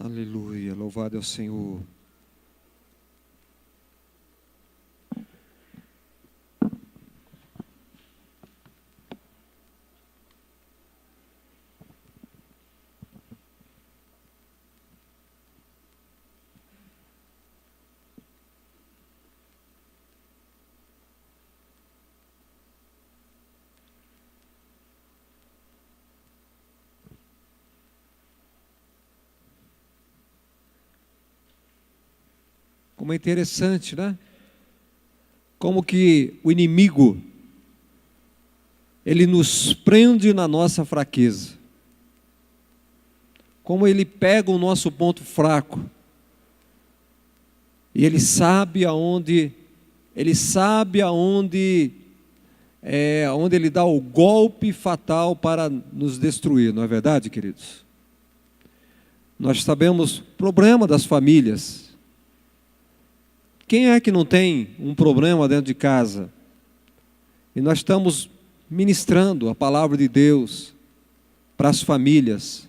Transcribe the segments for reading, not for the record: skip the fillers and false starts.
Aleluia, louvado é o Senhor. Como é interessante, né? Como que o inimigo, ele nos prende na nossa fraqueza. Como ele pega o nosso ponto fraco. E ele sabe aonde onde ele dá o golpe fatal para nos destruir, não é verdade, queridos? Nós sabemos o problema das famílias. Quem é que não tem um problema dentro de casa? E nós estamos ministrando a palavra de Deus para as famílias.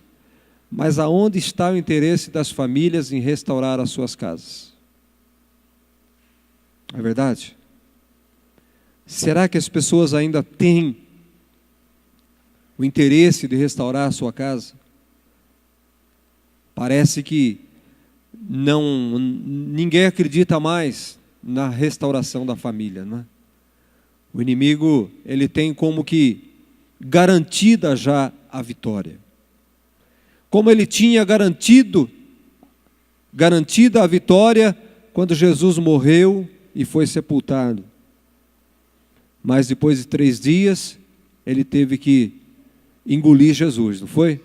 Mas aonde está o interesse das famílias em restaurar as suas casas? É verdade? Será que as pessoas ainda têm o interesse de restaurar a sua casa? Parece que ninguém acredita mais na restauração da família, não é? O inimigo, ele tem como que garantida já a vitória. Como ele tinha garantida a vitória quando Jesus morreu e foi sepultado. Mas depois de 3 dias, ele teve que engolir Jesus, não foi?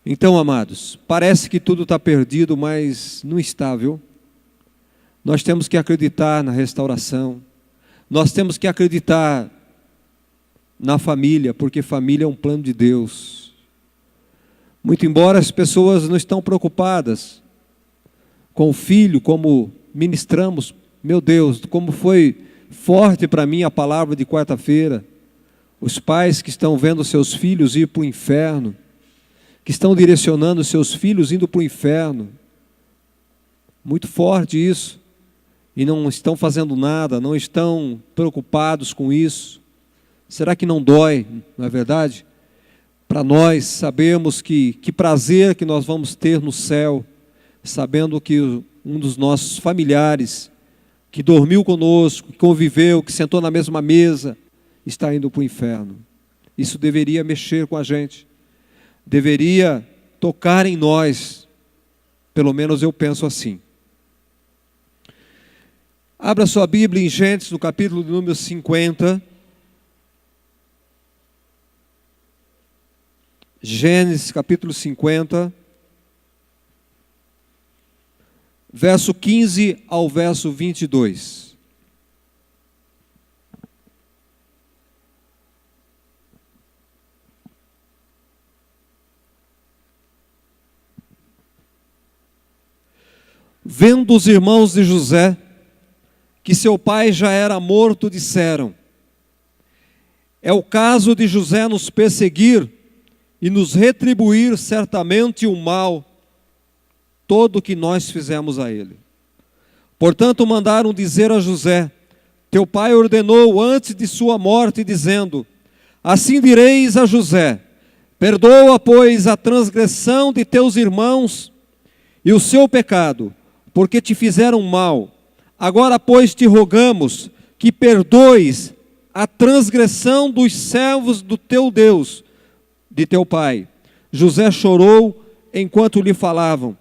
Então, amados, parece que tudo está perdido, mas não está, viu? Nós temos que acreditar na restauração. Nós temos que acreditar na família, porque família é um plano de Deus. Muito embora as pessoas não estão preocupadas com o filho, como ministramos, meu Deus, como foi forte para mim a palavra de quarta-feira. Os pais que estão vendo seus filhos ir para o inferno, que estão direcionando seus filhos indo para o inferno. Muito forte isso. E não estão fazendo nada, não estão preocupados com isso. Será que não dói, não é verdade? Para nós sabemos que prazer que nós vamos ter no céu, sabendo que um dos nossos familiares, que dormiu conosco, que conviveu, que sentou na mesma mesa, está indo para o inferno. Isso deveria mexer com a gente. Deveria tocar em nós, pelo menos eu penso assim. Abra sua Bíblia em Gênesis, no capítulo de número 50. Gênesis, capítulo 50, verso 15 ao verso 22. Vendo os irmãos de José que seu pai já era morto, disseram: é o caso de José nos perseguir e nos retribuir certamente o mal todo que nós fizemos a ele. Portanto, mandaram dizer a José: teu pai ordenou antes de sua morte, dizendo: assim direis a José: perdoa, pois, a transgressão de teus irmãos e o seu pecado, porque te fizeram mal. Agora, pois, te rogamos que perdoes a transgressão dos servos do teu Deus, de teu pai. José chorou enquanto lhe falavam.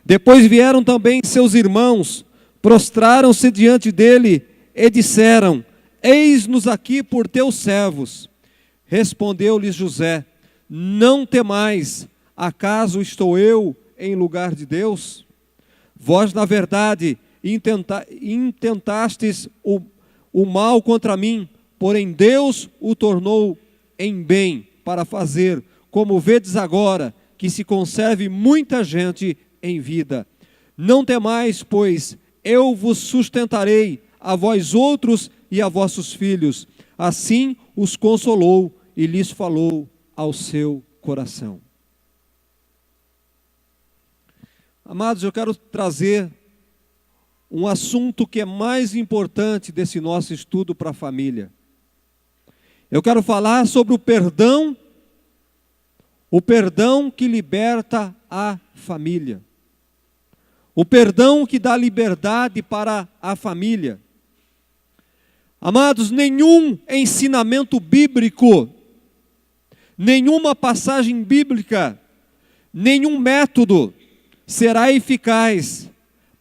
Depois vieram também seus irmãos, prostraram-se diante dele e disseram: eis-nos aqui por teus servos. Respondeu-lhes José: não temais, acaso estou eu em lugar de Deus? Vós, na verdade, intentastes o mal contra mim, porém Deus o tornou em bem, para fazer, como vedes agora, que se conserve muita gente em vida. Não temais, pois eu vos sustentarei, a vós outros e a vossos filhos. Assim os consolou e lhes falou ao seu coração. Amados, eu quero trazer um assunto que é mais importante desse nosso estudo para a família. Eu quero falar sobre o perdão que liberta a família. O perdão que dá liberdade para a família. Amados, nenhum ensinamento bíblico, nenhuma passagem bíblica, nenhum método será eficaz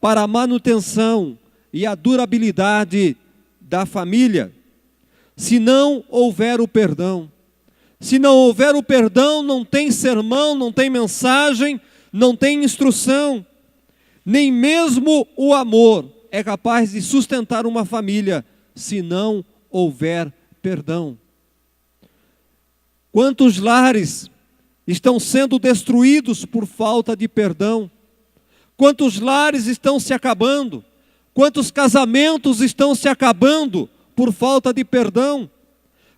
para a manutenção e a durabilidade da família, se não houver o perdão. Se não houver o perdão, não tem sermão, não tem mensagem, não tem instrução. Nem mesmo o amor é capaz de sustentar uma família, se não houver perdão. Quantos lares estão sendo destruídos por falta de perdão? Quantos lares estão se acabando? Quantos casamentos estão se acabando por falta de perdão?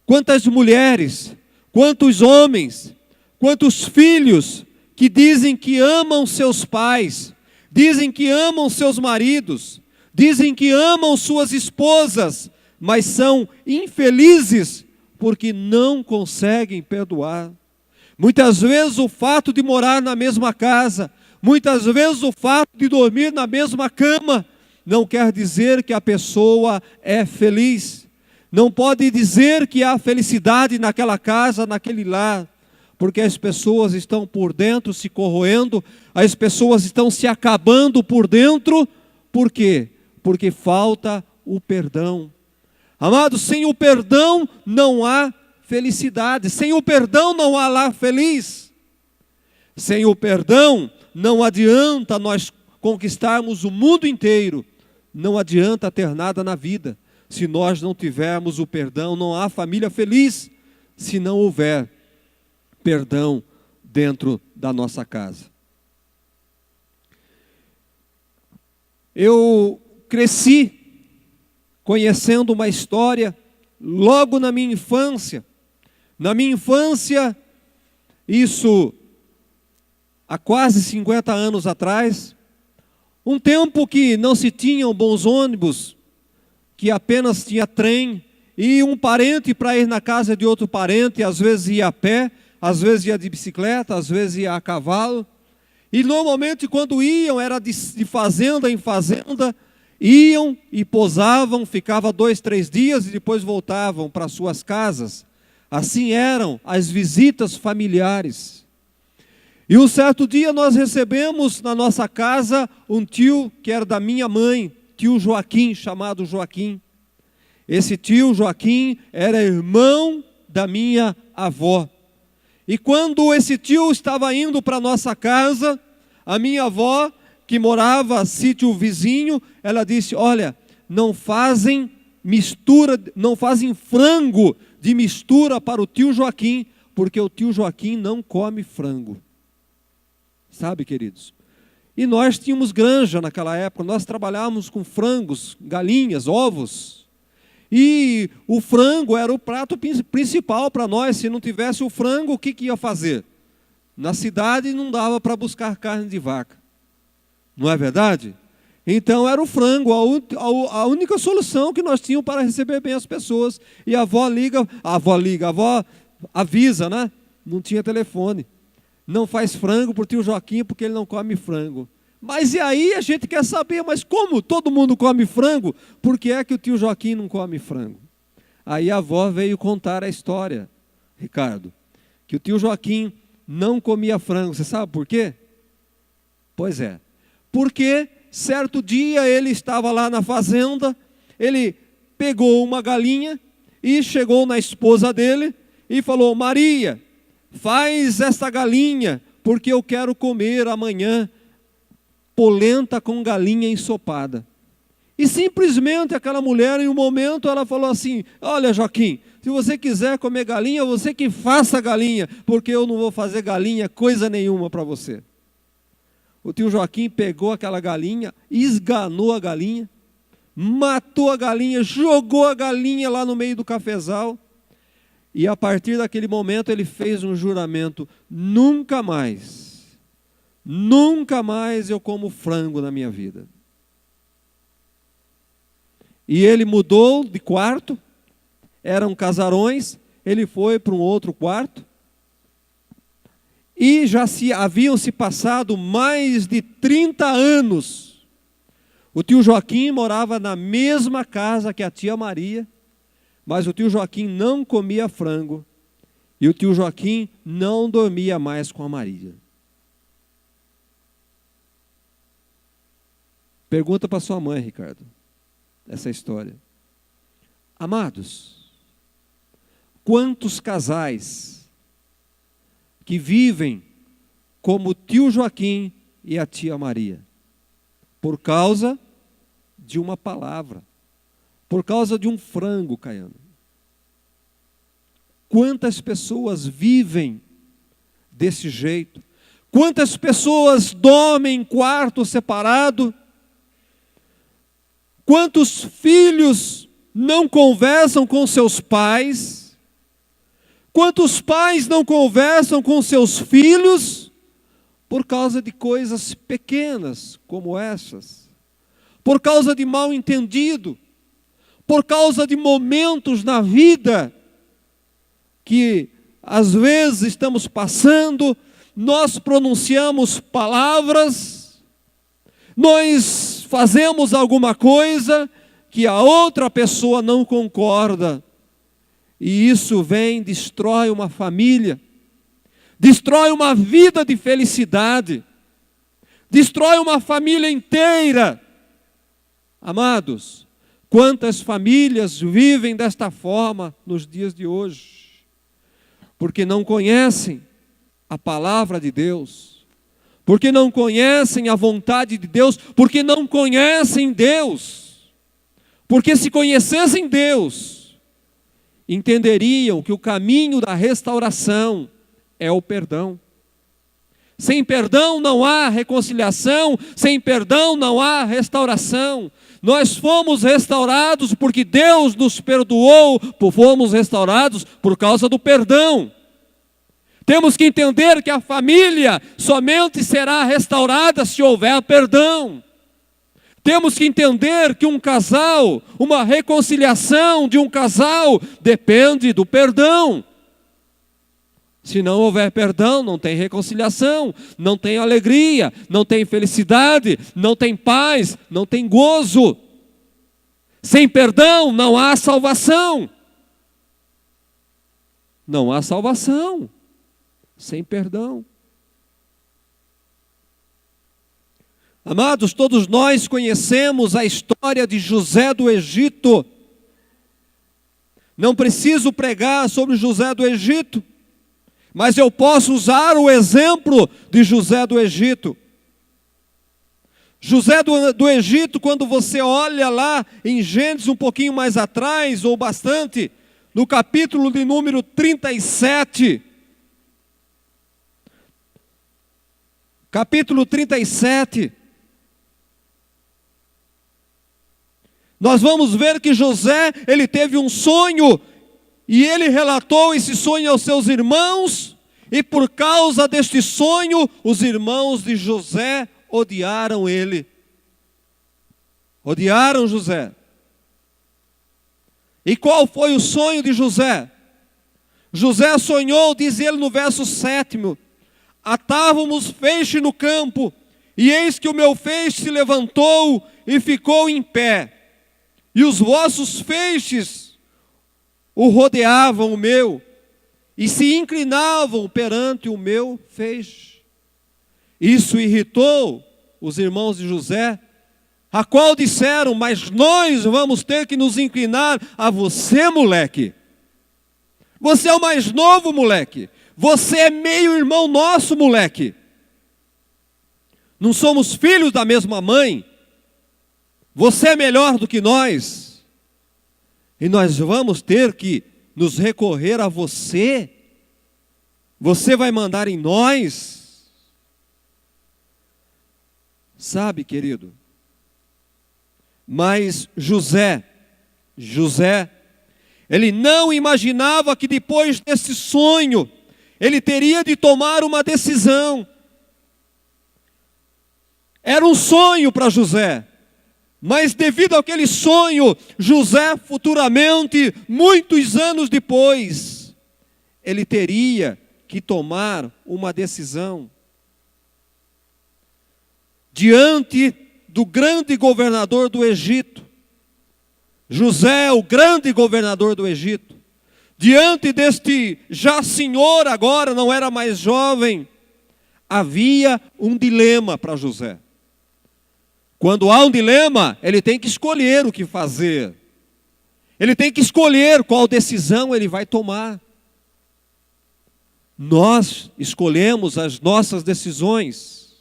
Quantas mulheres, quantos homens, quantos filhos que dizem que amam seus pais, dizem que amam seus maridos, dizem que amam suas esposas, mas são infelizes porque não conseguem perdoar. Muitas vezes o fato de morar na mesma casa, muitas vezes o fato de dormir na mesma cama, não quer dizer que a pessoa é feliz. Não pode dizer que há felicidade naquela casa, naquele lar, porque as pessoas estão por dentro se corroendo, as pessoas estão se acabando por dentro. Por quê? Porque falta o perdão. Amados, sem o perdão não há felicidade, sem o perdão não há lar feliz. Sem o perdão não adianta nós conquistarmos o mundo inteiro, não adianta ter nada na vida. Se nós não tivermos o perdão, não há família feliz, se não houver perdão dentro da nossa casa. Eu cresci conhecendo uma história logo na minha infância. Na minha infância, isso há quase 50 anos atrás, um tempo que não se tinham bons ônibus, que apenas tinha trem, e um parente para ir na casa de outro parente, às vezes ia a pé, às vezes ia de bicicleta, às vezes ia a cavalo. E normalmente quando iam, era de fazenda em fazenda, iam e pousavam, ficavam 2, 3 dias e depois voltavam para suas casas. Assim eram as visitas familiares. E um certo dia nós recebemos na nossa casa um tio que era da minha mãe, tio Joaquim, chamado Joaquim. Esse tio Joaquim era irmão da minha avó. E quando esse tio estava indo para a nossa casa, a minha avó, que morava sítio vizinho, ela disse: olha, não fazem mistura, não fazem frango de mistura para o tio Joaquim, porque o tio Joaquim não come frango. Sabe, queridos? E nós tínhamos granja naquela época, nós trabalhávamos com frangos, galinhas, ovos. E o frango era o prato principal para nós. Se não tivesse o frango, o que ia fazer? Na cidade não dava para buscar carne de vaca. Não é verdade? Então era o frango, a única solução que nós tínhamos para receber bem as pessoas. E a avó avisa, né? Não tinha telefone. Não faz frango para o tio Joaquim porque ele não come frango. Mas e aí a gente quer saber, mas como todo mundo come frango, por que é que o tio Joaquim não come frango? Aí a avó veio contar a história, Ricardo, que o tio Joaquim não comia frango. Você sabe por quê? Pois é, porque certo dia ele estava lá na fazenda, ele pegou uma galinha e chegou na esposa dele e falou: Maria, faz essa galinha, porque eu quero comer amanhã polenta com galinha ensopada. E simplesmente aquela mulher, em um momento, ela falou assim: olha, Joaquim, se você quiser comer galinha, você que faça galinha, porque eu não vou fazer galinha coisa nenhuma para você. O tio Joaquim pegou aquela galinha, esganou a galinha, matou a galinha, jogou a galinha lá no meio do cafezal, e a partir daquele momento ele fez um juramento: nunca mais nunca mais eu como frango na minha vida. E ele mudou de quarto, eram casarões, ele foi para um outro quarto, e já haviam se passado mais de 30 anos. O tio Joaquim morava na mesma casa que a tia Maria, mas o tio Joaquim não comia frango, e o tio Joaquim não dormia mais com a Maria. Pergunta para sua mãe, Ricardo, essa história. Amados, quantos casais que vivem como o tio Joaquim e a tia Maria, por causa de uma palavra, por causa de um frango, Caiano. Quantas pessoas vivem desse jeito? Quantas pessoas dormem em quarto separado? Quantos filhos não conversam com seus pais? Quantos pais não conversam com seus filhos por causa de coisas pequenas como essas? Por causa de mal entendido? Por causa de momentos na vida que às vezes estamos passando, nós pronunciamos palavras, nós fazemos alguma coisa que a outra pessoa não concorda, e isso vem, destrói uma família, destrói uma vida de felicidade, destrói uma família inteira. Amados, quantas famílias vivem desta forma nos dias de hoje? Porque não conhecem a palavra de Deus, porque não conhecem a vontade de Deus, porque não conhecem Deus. Porque se conhecessem Deus, entenderiam que o caminho da restauração é o perdão. Sem perdão não há reconciliação, sem perdão não há restauração. Nós fomos restaurados porque Deus nos perdoou, fomos restaurados por causa do perdão. Temos que entender que a família somente será restaurada se houver perdão. Temos que entender que um casal, uma reconciliação de um casal, depende do perdão. Se não houver perdão, não tem reconciliação, não tem alegria, não tem felicidade, não tem paz, não tem gozo. Sem perdão não há salvação. Não há salvação sem perdão. Amados, todos nós conhecemos a história de José do Egito. Não preciso pregar sobre José do Egito, mas eu posso usar o exemplo de José do Egito. José do Egito, quando você olha lá em Gênesis um pouquinho mais atrás, ou bastante, no capítulo de número 37, capítulo 37, nós vamos ver que José, ele teve um sonho, e ele relatou esse sonho aos seus irmãos, e por causa deste sonho, os irmãos de José odiaram ele. Odiaram José. E qual foi o sonho de José? José sonhou, diz ele no verso 7, atávamos feixe no campo, e eis que o meu feixe se levantou e ficou em pé. E os vossos feixes o rodeavam o meu, e se inclinavam perante o meu feixe. Isso irritou os irmãos de José, a qual disseram, mas nós vamos ter que nos inclinar a você, moleque. Você é o mais novo, moleque. Você é meio irmão nosso, moleque. Não somos filhos da mesma mãe. Você é melhor do que nós. E nós vamos ter que nos recorrer a você. Você vai mandar em nós. Sabe, querido? Mas José, ele não imaginava que depois desse sonho, ele teria de tomar uma decisão. Era um sonho para José. Mas devido àquele sonho, José futuramente, muitos anos depois, ele teria que tomar uma decisão. Diante do grande governador do Egito, José, o grande governador do Egito, diante deste já senhor, agora não era mais jovem, havia um dilema para José. Quando há um dilema, ele tem que escolher o que fazer. Ele tem que escolher qual decisão ele vai tomar. Nós escolhemos as nossas decisões.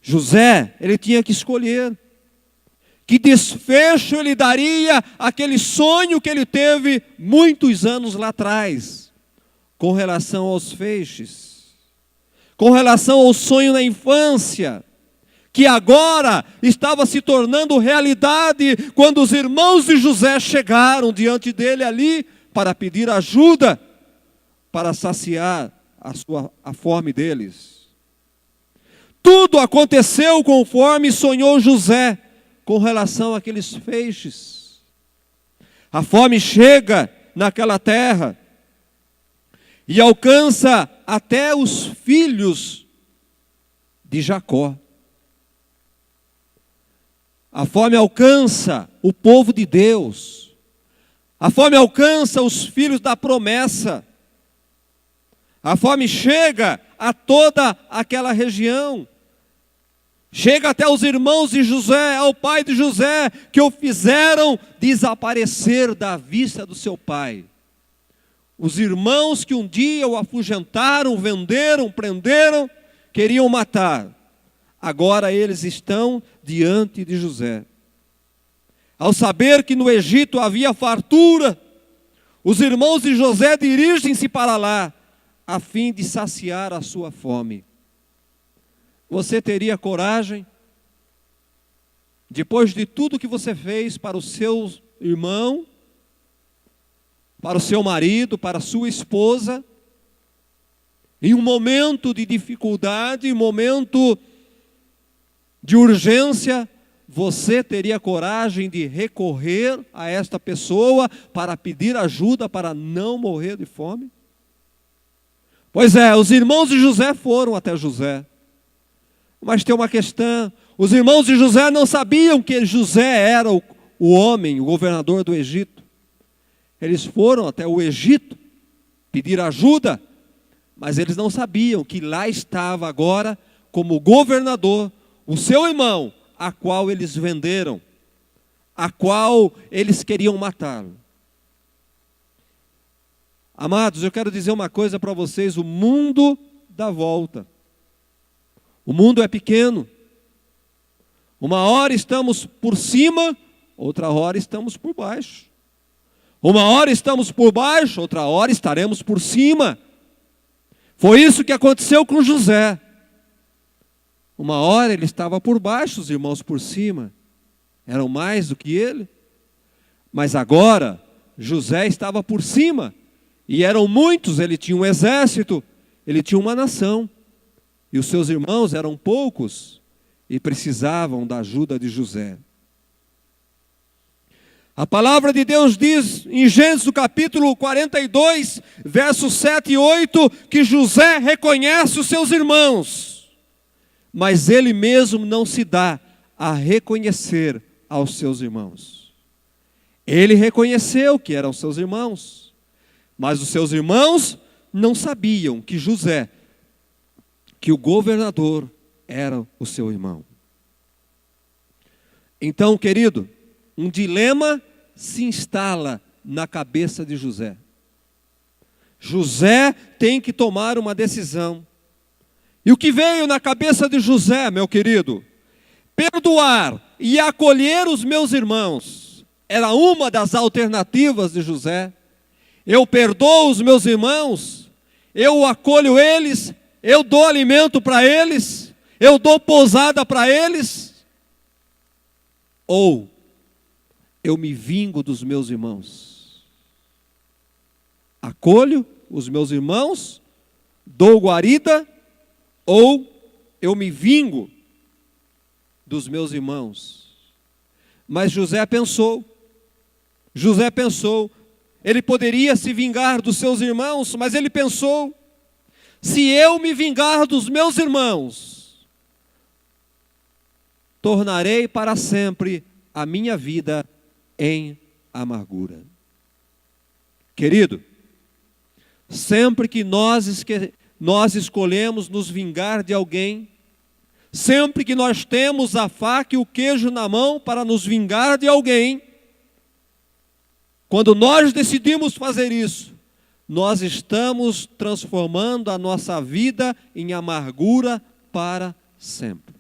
José, ele tinha que escolher. Que desfecho ele daria àquele sonho que ele teve muitos anos lá atrás, com relação aos feixes. Com relação ao sonho na infância, que agora estava se tornando realidade, quando os irmãos de José chegaram diante dele ali, para pedir ajuda, para saciar a fome deles. Tudo aconteceu conforme sonhou José, com relação àqueles feixes. A fome chega naquela terra, e alcança até os filhos de Jacó. A fome alcança o povo de Deus. A fome alcança os filhos da promessa. A fome chega a toda aquela região. Chega até os irmãos de José, ao pai de José, que o fizeram desaparecer da vista do seu pai. Os irmãos que um dia o afugentaram, venderam, prenderam, queriam matar. Agora eles estão diante de José. Ao saber que no Egito havia fartura, os irmãos de José dirigem-se para lá, a fim de saciar a sua fome. Você teria coragem, depois de tudo que você fez para o seu irmão, para o seu marido, para a sua esposa, em um momento de dificuldade, em um momento de urgência, você teria coragem de recorrer a esta pessoa para pedir ajuda para não morrer de fome? Pois é, os irmãos de José foram até José. Mas tem uma questão, os irmãos de José não sabiam que José era o homem, o governador do Egito. Eles foram até o Egito pedir ajuda, mas eles não sabiam que lá estava agora como governador o seu irmão, a qual eles venderam, a qual eles queriam matá-lo. Amados, eu quero dizer uma coisa para vocês, o mundo dá volta. O mundo é pequeno. Uma hora estamos por cima, outra hora estamos por baixo. Uma hora estamos por baixo, outra hora estaremos por cima. Foi isso que aconteceu com José. Uma hora ele estava por baixo, os irmãos por cima. Eram mais do que ele. Mas agora, José estava por cima. E eram muitos, ele tinha um exército, ele tinha uma nação. E os seus irmãos eram poucos e precisavam da ajuda de José. A palavra de Deus diz em Gênesis capítulo 42, versos 7 e 8, que José reconhece os seus irmãos, mas ele mesmo não se dá a reconhecer aos seus irmãos. Ele reconheceu que eram seus irmãos, mas os seus irmãos não sabiam que José, que o governador, era o seu irmão. Então, querido, um dilema se instala na cabeça de José. José tem que tomar uma decisão. E o que veio na cabeça de José, meu querido? Perdoar e acolher os meus irmãos era uma das alternativas de José. Eu perdoo os meus irmãos, eu acolho eles, eu dou alimento para eles, eu dou pousada para eles. Ou eu me vingo dos meus irmãos. Acolho os meus irmãos, dou guarida, ou eu me vingo dos meus irmãos. Mas José pensou, ele poderia se vingar dos seus irmãos, mas ele pensou, se eu me vingar dos meus irmãos, tornarei para sempre a minha vida em amargura. Querido, sempre que nós escolhemos nos vingar de alguém, sempre que nós temos a faca e o queijo na mão para nos vingar de alguém, quando nós decidimos fazer isso, nós estamos transformando a nossa vida em amargura para sempre.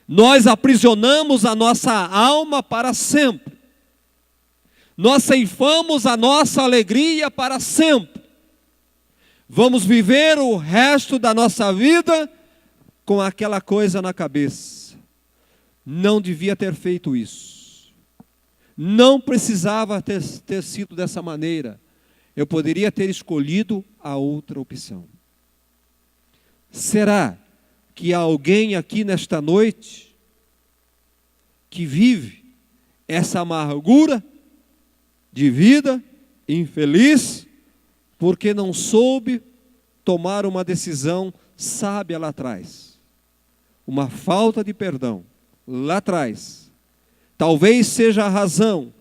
Nós aprisionamos a nossa alma para sempre. Nós ceifamos a nossa alegria para sempre. Vamos viver o resto da nossa vida com aquela coisa na cabeça. Não devia ter feito isso. Não precisava ter sido dessa maneira. Eu poderia ter escolhido a outra opção. Será que há alguém aqui nesta noite que vive essa amargura de vida, infeliz, porque não soube tomar uma decisão sábia lá atrás? Uma falta de perdão lá atrás. Talvez seja a razão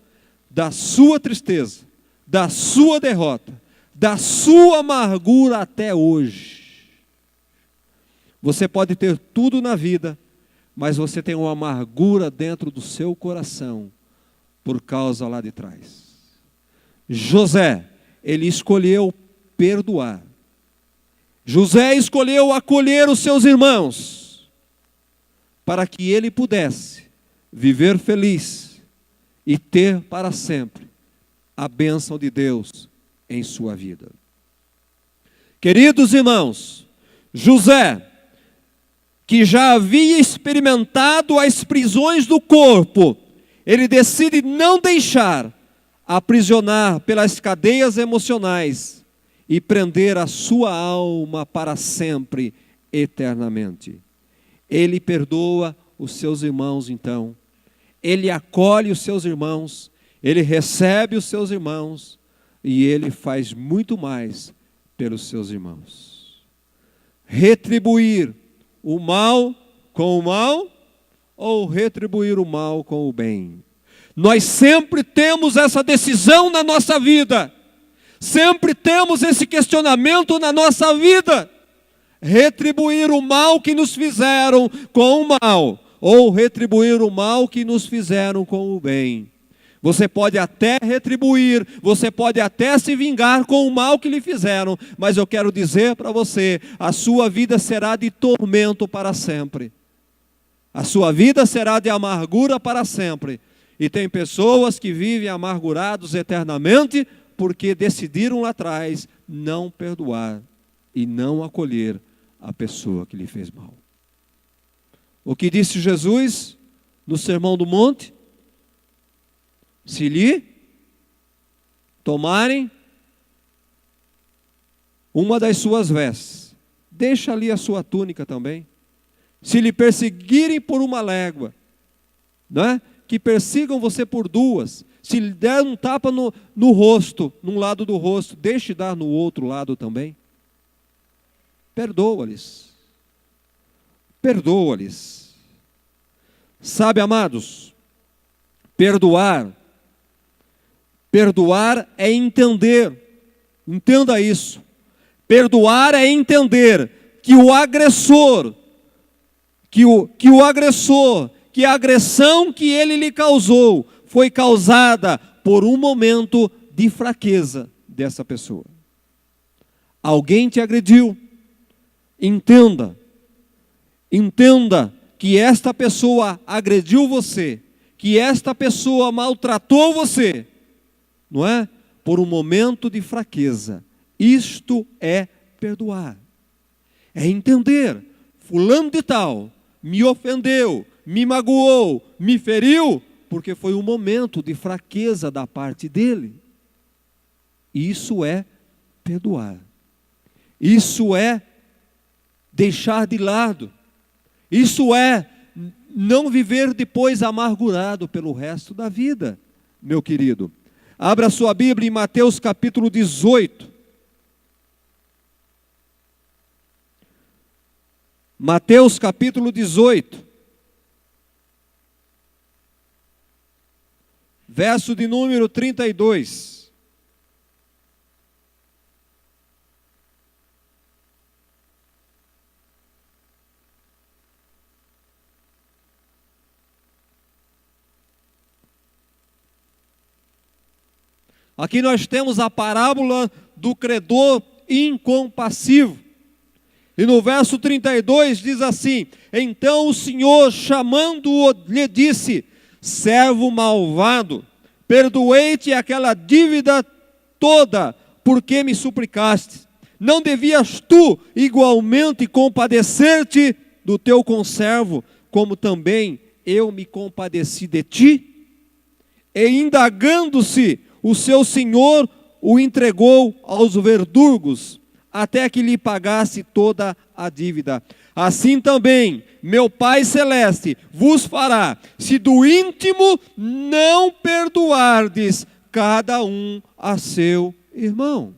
da sua tristeza, da sua derrota, da sua amargura até hoje. Você pode ter tudo na vida, mas você tem uma amargura dentro do seu coração, por causa lá de trás. José, ele escolheu perdoar. José escolheu acolher os seus irmãos, para que ele pudesse viver feliz e ter para sempre a bênção de Deus em sua vida. Queridos irmãos, José, que já havia experimentado as prisões do corpo, ele decide não deixar aprisionar pelas cadeias emocionais e prender a sua alma para sempre, eternamente. Ele perdoa os seus irmãos então, ele acolhe os seus irmãos, ele recebe os seus irmãos e ele faz muito mais pelos seus irmãos. Retribuir o mal com o mal ou retribuir o mal com o bem? Nós sempre temos essa decisão na nossa vida. Sempre temos esse questionamento na nossa vida. Retribuir o mal que nos fizeram com o mal ou retribuir o mal que nos fizeram com o bem. Você pode até retribuir, você pode até se vingar com o mal que lhe fizeram, mas eu quero dizer para você, a sua vida será de tormento para sempre. A sua vida será de amargura para sempre. E tem pessoas que vivem amargurados eternamente porque decidiram lá atrás não perdoar e não acolher a pessoa que lhe fez mal. O que disse Jesus no Sermão do Monte? Se lhe tomarem uma das suas vestes, deixa ali a sua túnica também. Se lhe perseguirem por uma légua, não é? Que persigam você por duas. Se lhe der um tapa no rosto, num lado do rosto, deixe dar no outro lado também. Perdoa-lhes. Perdoa-lhes. Sabe, amados, perdoar é entender, entenda isso, perdoar é entender que o agressor, que a agressão que ele lhe causou, foi causada por um momento de fraqueza dessa pessoa. Alguém te agrediu, entenda que esta pessoa agrediu você, que esta pessoa maltratou você, não é? Por um momento de fraqueza. Isto é perdoar. É entender, fulano de tal me ofendeu, me magoou, me feriu, porque foi um momento de fraqueza da parte dele. Isso é perdoar. Isso é deixar de lado. Isso é não viver depois amargurado pelo resto da vida, meu querido. Abra a sua Bíblia em Mateus capítulo 18. Mateus capítulo 18. Verso de número 32. Aqui nós temos a parábola do credor incompassivo. E no verso 32 diz assim: então o Senhor, chamando-o, lhe disse: servo malvado, perdoei-te aquela dívida toda, porque me suplicaste. Não devias tu igualmente compadecer-te do teu conservo, como também eu me compadeci de ti? E indagando-se, o seu senhor o entregou aos verdugos, até que lhe pagasse toda a dívida. Assim também, meu Pai Celeste vos fará, se do íntimo não perdoardes cada um a seu irmão.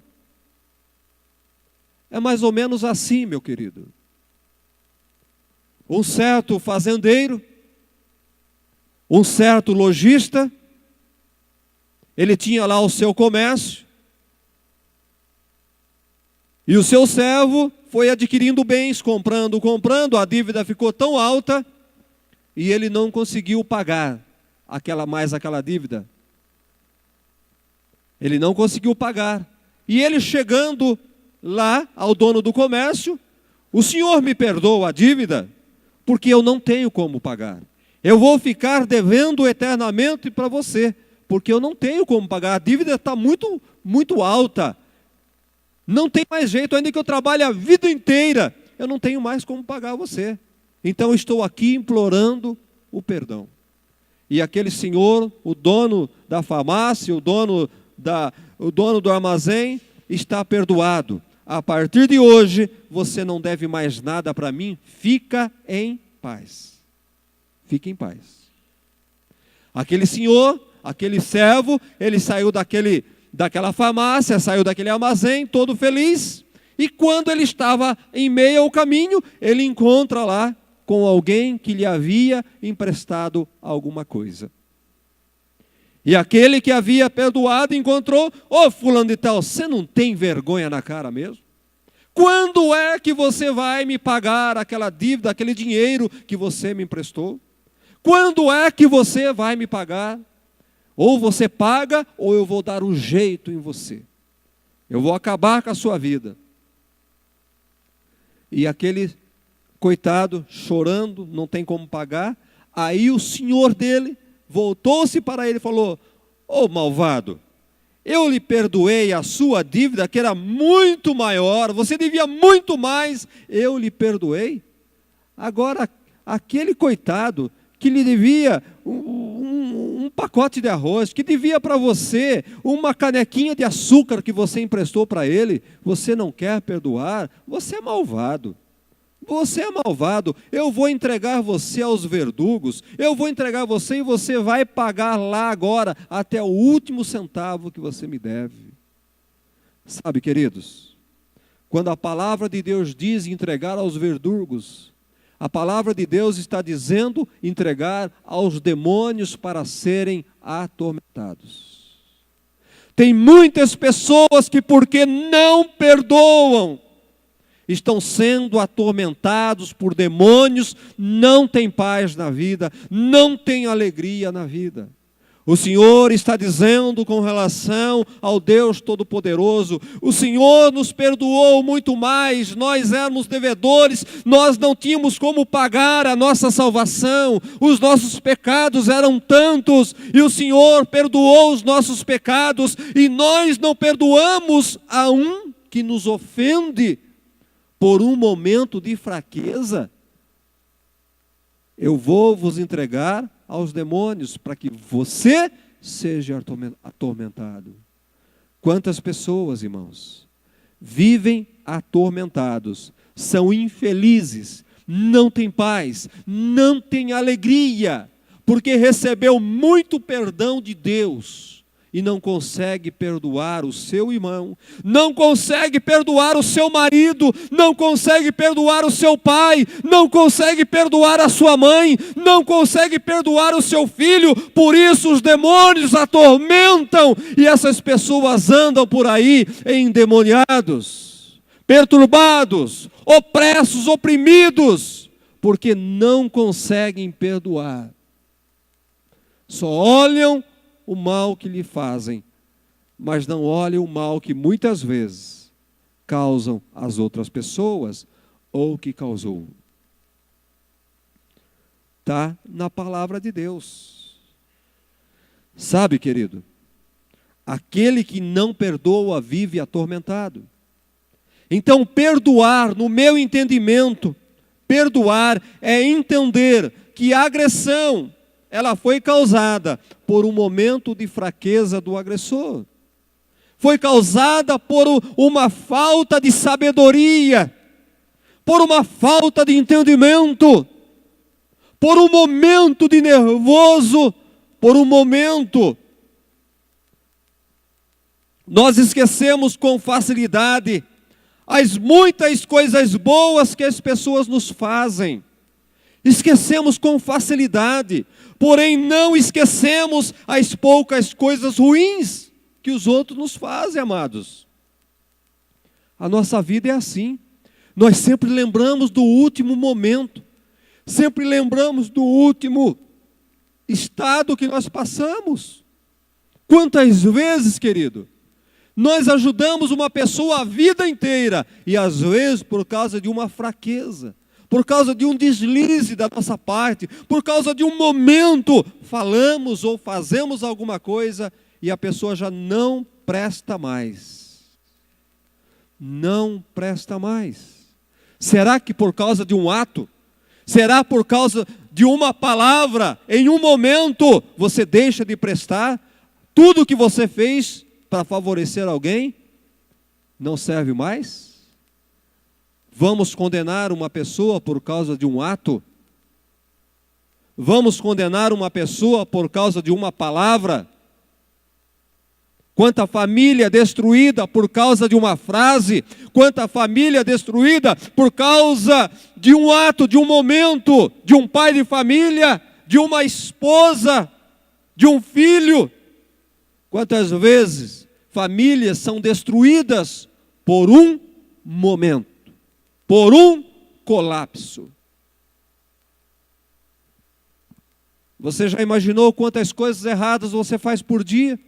É mais ou menos assim, meu querido. Um certo fazendeiro, um certo lojista, ele tinha lá o seu comércio, e o seu servo foi adquirindo bens, comprando, a dívida ficou tão alta, e ele não conseguiu pagar aquela dívida. Ele não conseguiu pagar. E ele chegando lá ao dono do comércio: o senhor me perdoa a dívida, porque eu não tenho como pagar. Eu vou ficar devendo eternamente para você, porque eu não tenho como pagar. A dívida está muito, muito alta. Não tem mais jeito, ainda que eu trabalhe a vida inteira, eu não tenho mais como pagar você. Então estou aqui implorando o perdão. E aquele senhor, o dono da farmácia, o dono do armazém, está perdoado. A partir de hoje, você não deve mais nada para mim, fica em paz. Fique em paz. Aquele senhor, aquele servo, ele saiu daquela farmácia, saiu daquele armazém, todo feliz, e quando ele estava em meio ao caminho, ele encontra lá com alguém que lhe havia emprestado alguma coisa. E aquele que havia perdoado encontrou: ô fulano de tal, você não tem vergonha na cara mesmo? Quando é que você vai me pagar aquela dívida, aquele dinheiro que você me emprestou? Quando é que você vai me pagar? Ou você paga, ou eu vou dar um jeito em você. Eu vou acabar com a sua vida. E aquele coitado, chorando, não tem como pagar. Aí o senhor dele voltou-se para ele e falou: ô malvado, eu lhe perdoei a sua dívida, que era muito maior, você devia muito mais, eu lhe perdoei. Agora, aquele coitado que lhe devia um pacote de arroz, que devia para você uma canequinha de açúcar que você emprestou para ele, você não quer perdoar? Você é malvado. Você é malvado. Eu vou entregar você aos verdugos, eu vou entregar você e você vai pagar lá agora até o último centavo que você me deve. Sabe, queridos, quando a palavra de Deus diz entregar aos verdugos, a palavra de Deus está dizendo entregar aos demônios para serem atormentados. Tem muitas pessoas que, porque não perdoam, estão sendo atormentados por demônios, não têm paz na vida, não têm alegria na vida. O Senhor está dizendo com relação ao Deus Todo-Poderoso: o Senhor nos perdoou muito mais, nós éramos devedores, nós não tínhamos como pagar a nossa salvação, os nossos pecados eram tantos, e o Senhor perdoou os nossos pecados, e nós não perdoamos a um que nos ofende por um momento de fraqueza. Eu vou vos entregar aos demônios para que você seja atormentado. Quantas pessoas, irmãos, vivem atormentados, são infelizes, não têm paz, não têm alegria, porque recebeu muito perdão de Deus e não consegue perdoar o seu irmão, não consegue perdoar o seu marido, não consegue perdoar o seu pai, não consegue perdoar a sua mãe, não consegue perdoar o seu filho. Por isso os demônios atormentam e essas pessoas andam por aí endemoniados, perturbados, opressos, oprimidos, porque não conseguem perdoar. Só olham o mal que lhe fazem, mas não olham o mal que muitas vezes causam às outras pessoas ou que causou. Está na palavra de Deus. Sabe, querido, aquele que não perdoa vive atormentado. Então, perdoar, no meu entendimento, perdoar é entender que a agressão, ela foi causada por um momento de fraqueza do agressor. Foi causada por uma falta de sabedoria, por uma falta de entendimento, por um momento de nervoso, por um momento. Nós esquecemos com facilidade as muitas coisas boas que as pessoas nos fazem. Esquecemos com facilidade, porém não esquecemos as poucas coisas ruins que os outros nos fazem, amados. A nossa vida é assim. Nós sempre lembramos do último momento, sempre lembramos do último estado que nós passamos. Quantas vezes, querido, nós ajudamos uma pessoa a vida inteira e às vezes por causa de uma fraqueza, por causa de um deslize da nossa parte, por causa de um momento, falamos ou fazemos alguma coisa e a pessoa já não presta mais. Não presta mais. Será que por causa de um ato? Será por causa de uma palavra? Em um momento você deixa de prestar? Tudo que você fez para favorecer alguém não serve mais? Vamos condenar uma pessoa por causa de um ato? Vamos condenar uma pessoa por causa de uma palavra? Quanta família destruída por causa de uma frase, quanta família destruída por causa de um ato, de um momento, de um pai de família, de uma esposa, de um filho. Quantas vezes famílias são destruídas por um momento, por um colapso. Você já imaginou quantas coisas erradas você faz por dia?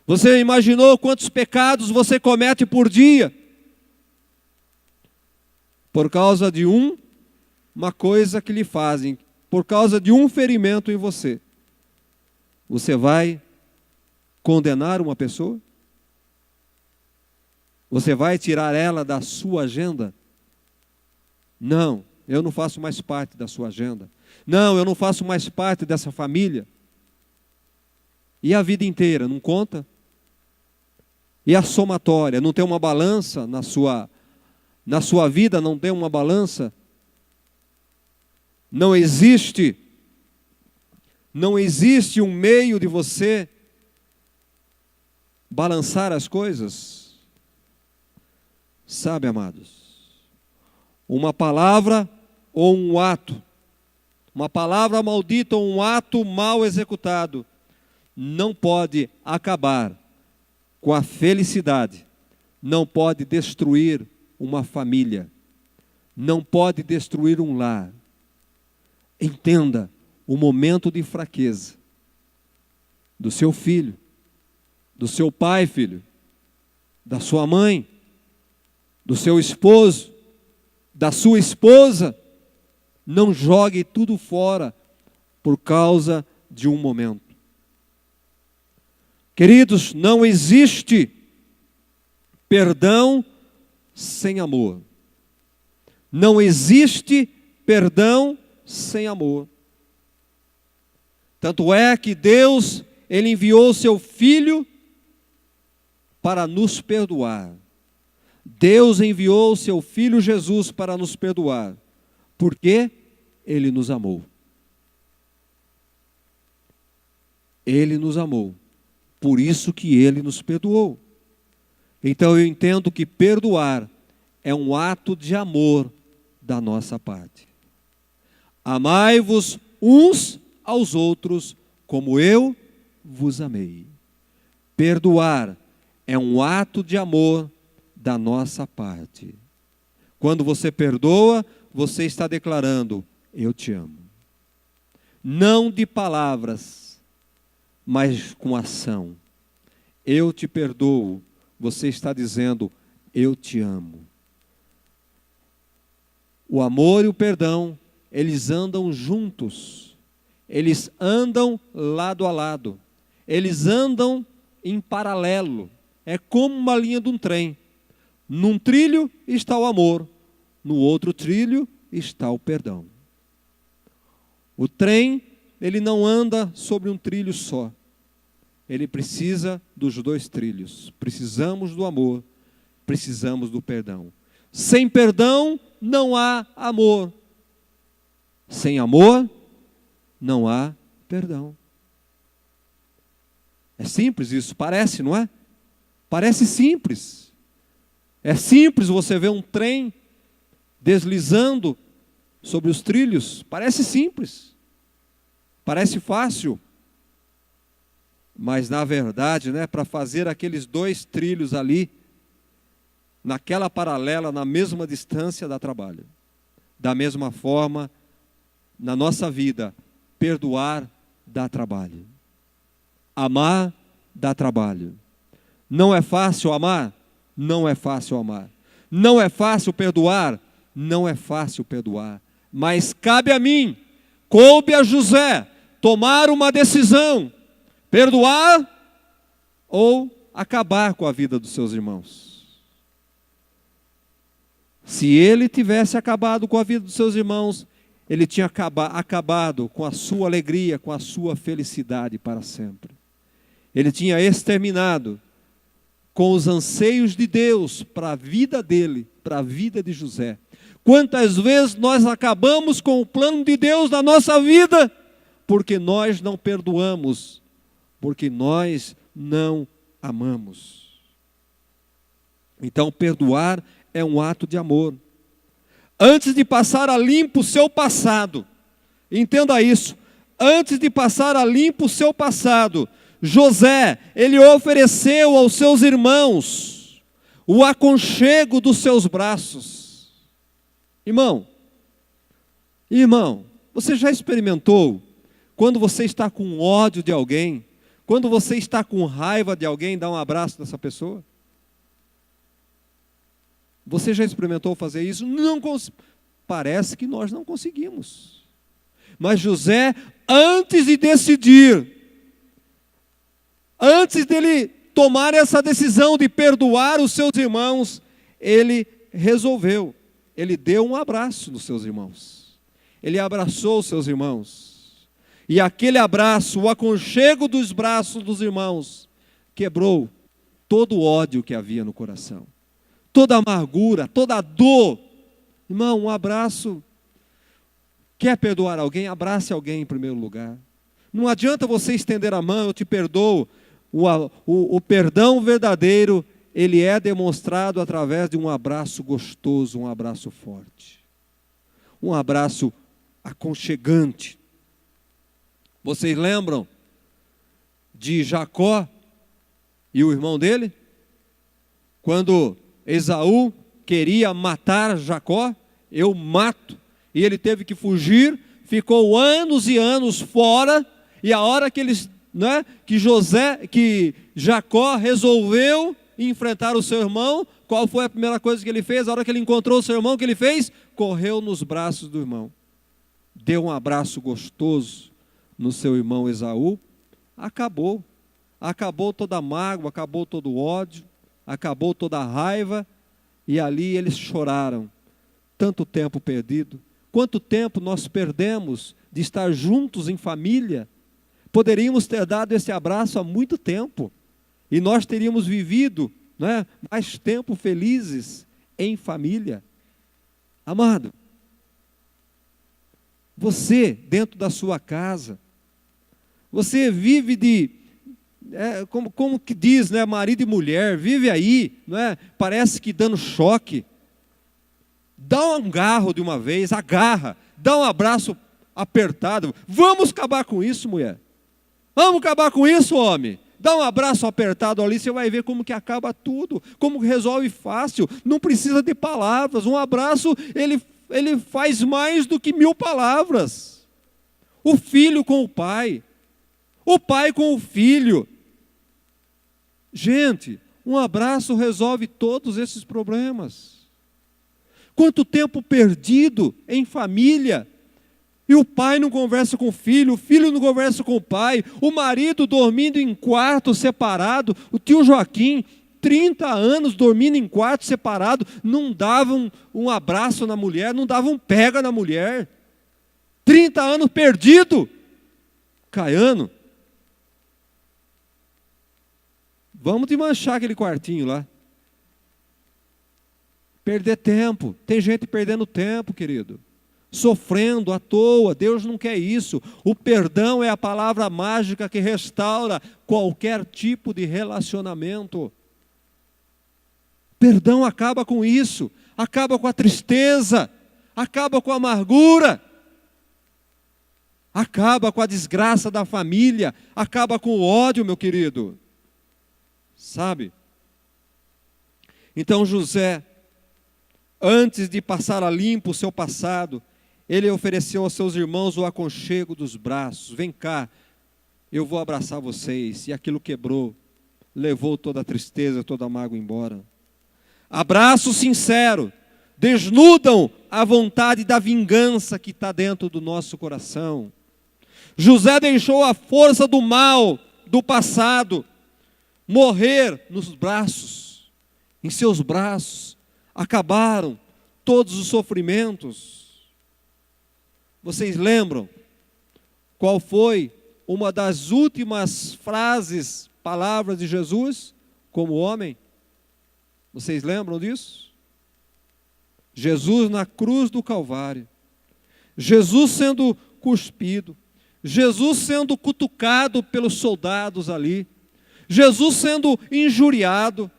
Você imaginou quantos pecados você comete por dia? Por causa de uma coisa que lhe fazem, por causa de um ferimento em você. Você vai condenar uma pessoa? Você vai tirar ela da sua agenda? Não, eu não faço mais parte da sua agenda. Não, eu não faço mais parte dessa família. E a vida inteira, não conta? E a somatória, não tem uma balança na sua vida, não tem uma balança? Não existe um meio de você balançar as coisas? Sabe, amados, uma palavra ou um ato, uma palavra maldita ou um ato mal executado, não pode acabar com a felicidade, não pode destruir uma família, não pode destruir um lar. Entenda o momento de fraqueza do seu filho, do seu pai, filho, da sua mãe, do seu esposo, da sua esposa. Não jogue tudo fora por causa de um momento. Queridos, não existe perdão sem amor. Não existe perdão sem amor. Tanto é que Deus, Ele enviou o seu Filho para nos perdoar. Deus enviou o seu Filho Jesus para nos perdoar, porque Ele nos amou. Ele nos amou, por isso que Ele nos perdoou. Então eu entendo que perdoar é um ato de amor da nossa parte. Amai-vos uns aos outros como eu vos amei. Perdoar é um ato de amor da nossa parte. Quando você perdoa, você está declarando: eu te amo. Não de palavras, mas com ação. Eu te perdoo. Você está dizendo: eu te amo. O amor e o perdão, eles andam juntos. Eles andam lado a lado. Eles andam em paralelo. É como uma linha de um trem. Num trilho está o amor, no outro trilho está o perdão. O trem, ele não anda sobre um trilho só. Ele precisa dos dois trilhos. Precisamos do amor, precisamos do perdão. Sem perdão, não há amor. Sem amor, não há perdão. É simples isso, parece, não é? Parece simples. É simples você ver um trem deslizando sobre os trilhos. Parece simples. Parece fácil. Mas na verdade, né, para fazer aqueles dois trilhos ali, naquela paralela, na mesma distância, dá trabalho. Da mesma forma, na nossa vida, perdoar dá trabalho. Amar dá trabalho. Não é fácil amar? Não é fácil amar. Não é fácil perdoar? Não é fácil perdoar. Mas cabe a mim, coube a José, tomar uma decisão: perdoar ou acabar com a vida dos seus irmãos. Se ele tivesse acabado com a vida dos seus irmãos, ele tinha acabado com a sua alegria, com a sua felicidade para sempre. Ele tinha exterminado com os anseios de Deus para a vida dele, para a vida de José. Quantas vezes nós acabamos com o plano de Deus na nossa vida, porque nós não perdoamos, porque nós não amamos. Então, perdoar é um ato de amor. Antes de passar a limpo o seu passado, entenda isso, antes de passar a limpo o seu passado, José, ele ofereceu aos seus irmãos o aconchego dos seus braços. Irmão, você já experimentou, quando você está com ódio de alguém, quando você está com raiva de alguém, dar um abraço nessa pessoa? Você já experimentou fazer isso? Parece que nós não conseguimos. Mas José, antes de decidir, antes dele tomar essa decisão de perdoar os seus irmãos, ele resolveu. Ele deu um abraço nos seus irmãos. Ele abraçou os seus irmãos. E aquele abraço, o aconchego dos braços dos irmãos, quebrou todo o ódio que havia no coração. Toda a amargura, toda a dor. Irmão, um abraço. Quer perdoar alguém? Abrace alguém em primeiro lugar. Não adianta você estender a mão, eu te perdoo. O perdão verdadeiro, ele é demonstrado através de um abraço gostoso, um abraço forte. Um abraço aconchegante. Vocês lembram de Jacó e o irmão dele? Quando Esaú queria matar Jacó, eu mato, e ele teve que fugir, ficou anos e anos fora, e a hora que eles, que Jacó resolveu enfrentar o seu irmão, qual foi a primeira coisa que ele fez? A hora que ele encontrou o seu irmão, o que ele fez? Correu nos braços do irmão, deu um abraço gostoso no seu irmão Esaú, acabou toda a mágoa, acabou todo o ódio, acabou toda a raiva, e ali eles choraram. Tanto tempo perdido. Quanto tempo nós perdemos de estar juntos em família? Poderíamos ter dado esse abraço há muito tempo, e nós teríamos vivido, não é? Mais tempo felizes em família. Amado, você dentro da sua casa, você vive como que diz, né, marido e mulher, vive aí, não é? Parece que dando choque. Dá um agarro de uma vez, agarra, dá um abraço apertado. Vamos acabar com isso, mulher. Vamos acabar com isso, homem. Dá um abraço apertado ali, você vai ver como que acaba tudo, como resolve fácil, não precisa de palavras. Um abraço, ele faz mais do que 1000 palavras. O filho com o pai com o filho. Gente, um abraço resolve todos esses problemas. Quanto tempo perdido em família, e o pai não conversa com o filho não conversa com o pai, o marido dormindo em quarto separado, o tio Joaquim, 30 anos dormindo em quarto separado, não dava um abraço na mulher, não dava um pega na mulher, 30 anos perdido. Caiano, vamos te manchar aquele quartinho lá. Perder tempo, tem gente perdendo tempo, querido, sofrendo à toa. Deus não quer isso. O perdão é a palavra mágica que restaura qualquer tipo de relacionamento. Perdão acaba com isso, acaba com a tristeza, acaba com a amargura, acaba com a desgraça da família, acaba com o ódio, meu querido. Sabe? Então José, antes de passar a limpo o seu passado, ele ofereceu aos seus irmãos o aconchego dos braços. Vem cá, eu vou abraçar vocês. E aquilo quebrou, levou toda a tristeza, toda a mágoa embora. Abraço sincero, desnudam a vontade da vingança que está dentro do nosso coração. José deixou a força do mal, do passado, morrer nos braços, em seus braços. Acabaram todos os sofrimentos. Vocês lembram qual foi uma das últimas frases, palavras de Jesus como homem? Vocês lembram disso? Jesus na cruz do Calvário, Jesus sendo cuspido, Jesus sendo cutucado pelos soldados ali, Jesus sendo injuriado.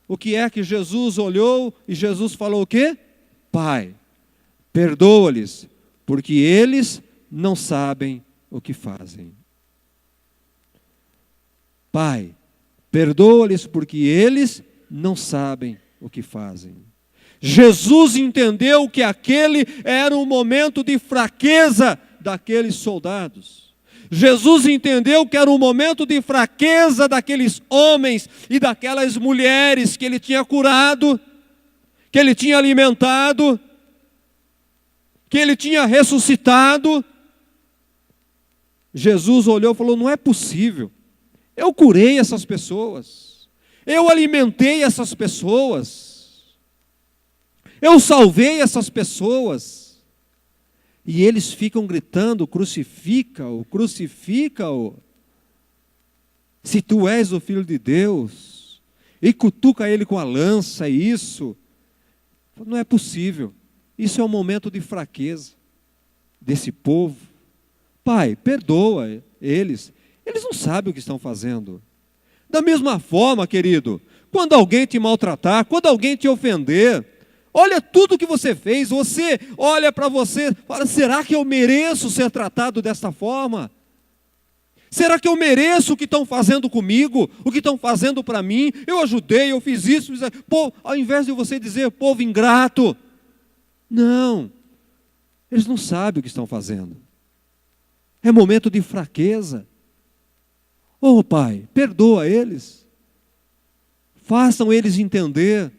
O que é que Jesus olhou e Jesus falou o quê? Pai, perdoa-lhes, porque eles não sabem o que fazem. Pai, perdoa-lhes, porque eles não sabem o que fazem. Jesus entendeu que aquele era um momento de fraqueza daqueles soldados. Jesus entendeu que era um momento de fraqueza daqueles homens e daquelas mulheres que ele tinha curado, que ele tinha alimentado, que ele tinha ressuscitado. Jesus olhou e falou: não é possível, eu curei essas pessoas, eu alimentei essas pessoas, eu salvei essas pessoas. E eles ficam gritando: crucifica-o, crucifica-o. Se tu és o Filho de Deus. E cutuca ele com a lança, isso. Não é possível. Isso é um momento de fraqueza desse povo. Pai, perdoa eles. Eles não sabem o que estão fazendo. Da mesma forma, querido, quando alguém te maltratar, quando alguém te ofender, olha tudo que você fez, você olha para você, fala: será que eu mereço ser tratado desta forma? Será que eu mereço o que estão fazendo comigo, o que estão fazendo para mim? Eu ajudei, eu fiz isso, fiz aquilo. Pô, ao invés de você dizer povo ingrato, não, eles não sabem o que estão fazendo. É momento de fraqueza. Oh Pai, perdoa eles, façam eles entender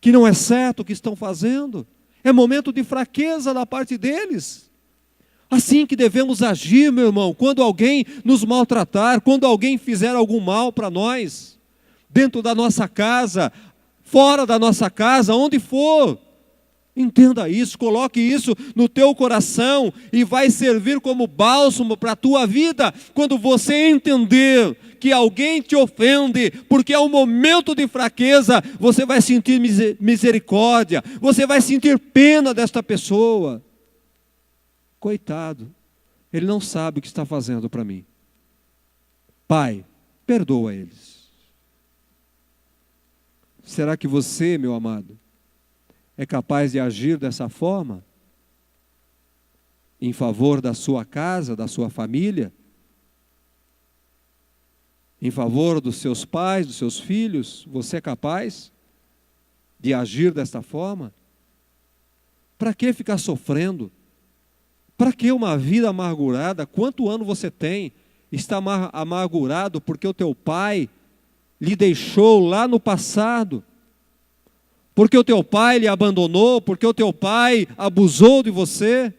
que não é certo o que estão fazendo. É momento de fraqueza da parte deles. Assim que devemos agir, meu irmão, quando alguém nos maltratar, quando alguém fizer algum mal para nós, dentro da nossa casa, fora da nossa casa, onde for. Entenda isso, coloque isso no teu coração e vai servir como bálsamo para a tua vida. Quando você entender que alguém te ofende, porque é um momento de fraqueza, você vai sentir misericórdia, você vai sentir pena desta pessoa. Coitado, ele não sabe o que está fazendo para mim. Pai, perdoa eles. Será que você, meu amado, é capaz de agir dessa forma? Em favor da sua casa, da sua família? Em favor dos seus pais, dos seus filhos? Você é capaz de agir desta forma? Para que ficar sofrendo? Para que uma vida amargurada? Quanto ano você tem? Está amargurado porque o teu pai lhe deixou lá no passado? Porque o teu pai lhe abandonou, porque o teu pai abusou de você?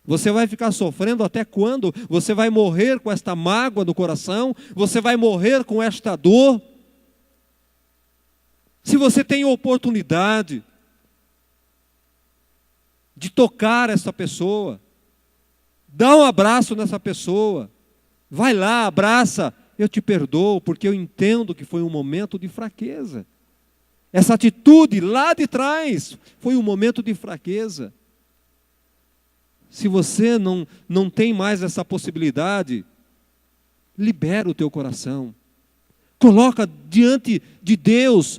Você vai ficar sofrendo até quando? Você vai morrer com esta mágoa no coração? Você vai morrer com esta dor? Se você tem oportunidade de tocar essa pessoa, dá um abraço nessa pessoa, vai lá, abraça, eu te perdoo, porque eu entendo que foi um momento de fraqueza. Essa atitude lá de trás foi um momento de fraqueza. Se você não tem mais essa possibilidade, libera o teu coração. Coloca diante de Deus.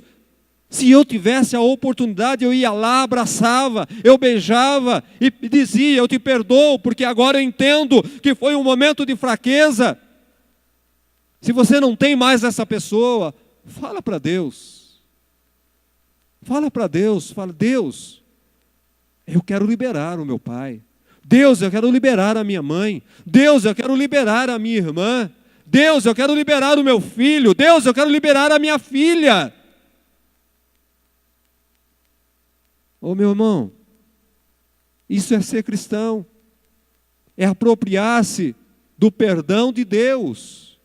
Se eu tivesse a oportunidade, eu ia lá, abraçava, eu beijava e dizia, eu te perdoo, porque agora eu entendo que foi um momento de fraqueza. Se você não tem mais essa pessoa, fala para Deus. Fala para Deus, fala, Deus, eu quero liberar o meu pai. Deus, eu quero liberar a minha mãe. Deus, eu quero liberar a minha irmã. Deus, eu quero liberar o meu filho. Deus, eu quero liberar a minha filha. Ô meu irmão, isso é ser cristão. É apropriar-se do perdão de Deus.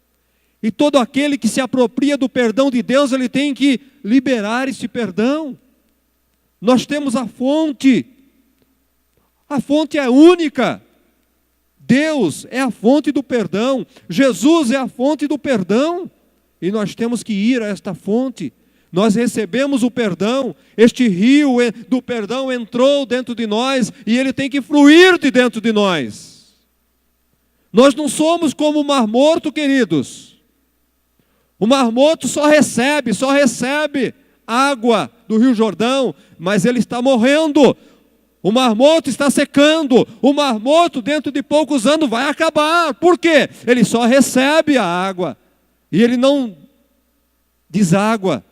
E todo aquele que se apropria do perdão de Deus, ele tem que liberar esse perdão. Nós temos a fonte. A fonte é única. Deus é a fonte do perdão. Jesus é a fonte do perdão. E nós temos que ir a esta fonte. Nós recebemos o perdão. Este rio do perdão entrou dentro de nós e ele tem que fluir de dentro de nós. Nós não somos como o Mar Morto, queridos. O Mar Morto só recebe água do Rio Jordão, mas ele está morrendo. O Mar Morto está secando. O Mar Morto dentro de poucos anos vai acabar. Por quê? Ele só recebe a água e ele não deságua.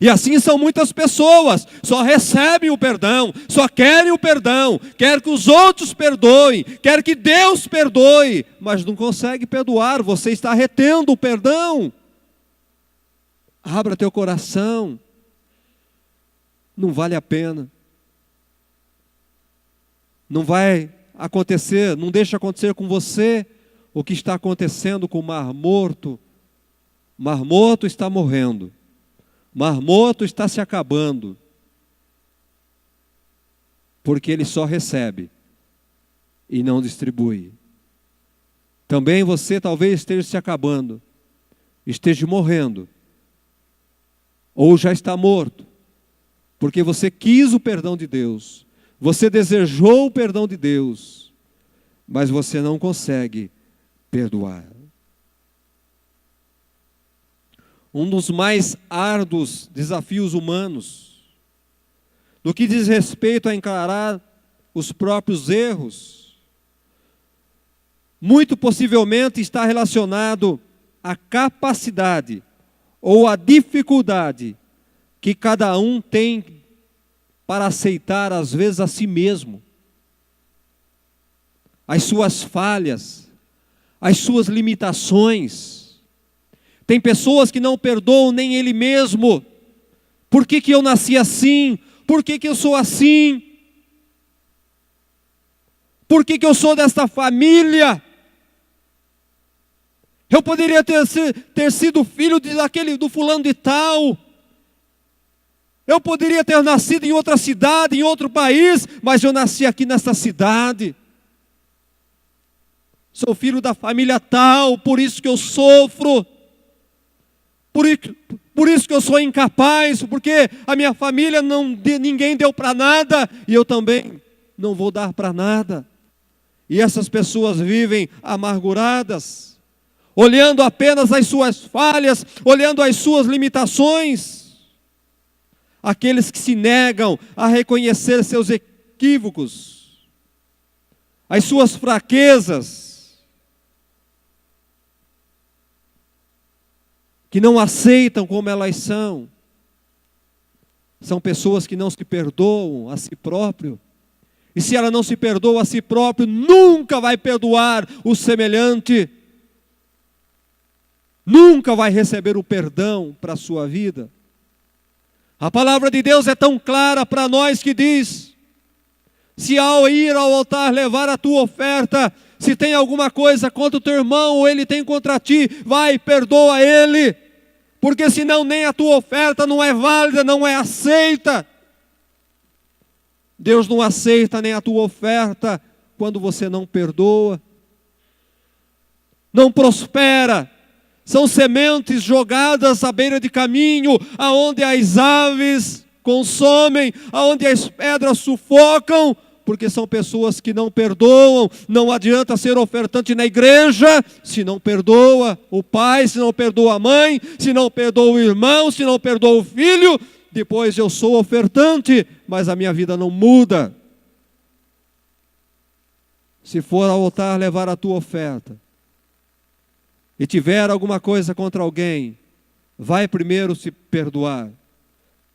E assim são muitas pessoas, só recebem o perdão, só querem o perdão, quer que os outros perdoem, quer que Deus perdoe, mas não consegue perdoar, você está retendo o perdão. Abra teu coração, não vale a pena. Não vai acontecer, não deixa acontecer com você o que está acontecendo com o Mar Morto. O Mar Morto está morrendo. O Mar Morto está se acabando. Porque ele só recebe e não distribui. Também você talvez esteja se acabando, esteja morrendo, ou já está morto, porque você quis o perdão de Deus, você desejou o perdão de Deus, mas você não consegue perdoar. Um dos mais árduos desafios humanos, no que diz respeito a encarar os próprios erros, muito possivelmente está relacionado à capacidade ou à dificuldade que cada um tem para aceitar, às vezes, a si mesmo, as suas falhas, as suas limitações. Tem pessoas que não perdoam nem ele mesmo. Por que eu nasci assim? Por que eu sou assim? Por que eu sou desta família? Eu poderia ter sido filho do fulano de tal. Eu poderia ter nascido em outra cidade, em outro país, mas eu nasci aqui nesta cidade. Sou filho da família tal, por isso que eu sofro. Por isso que eu sou incapaz, porque a minha família ninguém deu para nada, e eu também não vou dar para nada. E essas pessoas vivem amarguradas, olhando apenas as suas falhas, olhando as suas limitações. Aqueles que se negam a reconhecer seus equívocos, as suas fraquezas, que não aceitam como elas são pessoas que não se perdoam a si próprio. E se ela não se perdoa a si próprio, nunca vai perdoar o semelhante, nunca vai receber o perdão para a sua vida. A palavra de Deus é tão clara para nós que diz: se ao ir ao altar levar a tua oferta, se tem alguma coisa contra o teu irmão ou ele tem contra ti, vai, perdoa ele, porque senão nem a tua oferta não é válida, não é aceita. Deus não aceita nem a tua oferta quando você não perdoa, não prospera. São sementes jogadas à beira de caminho, aonde as aves consomem, aonde as pedras sufocam, porque são pessoas que não perdoam. Não adianta ser ofertante na igreja se não perdoa o pai, se não perdoa a mãe, se não perdoa o irmão, se não perdoa o filho. Depois eu sou ofertante, mas a minha vida não muda. Se for ao altar levar a tua oferta, e tiver alguma coisa contra alguém, vai primeiro se perdoar.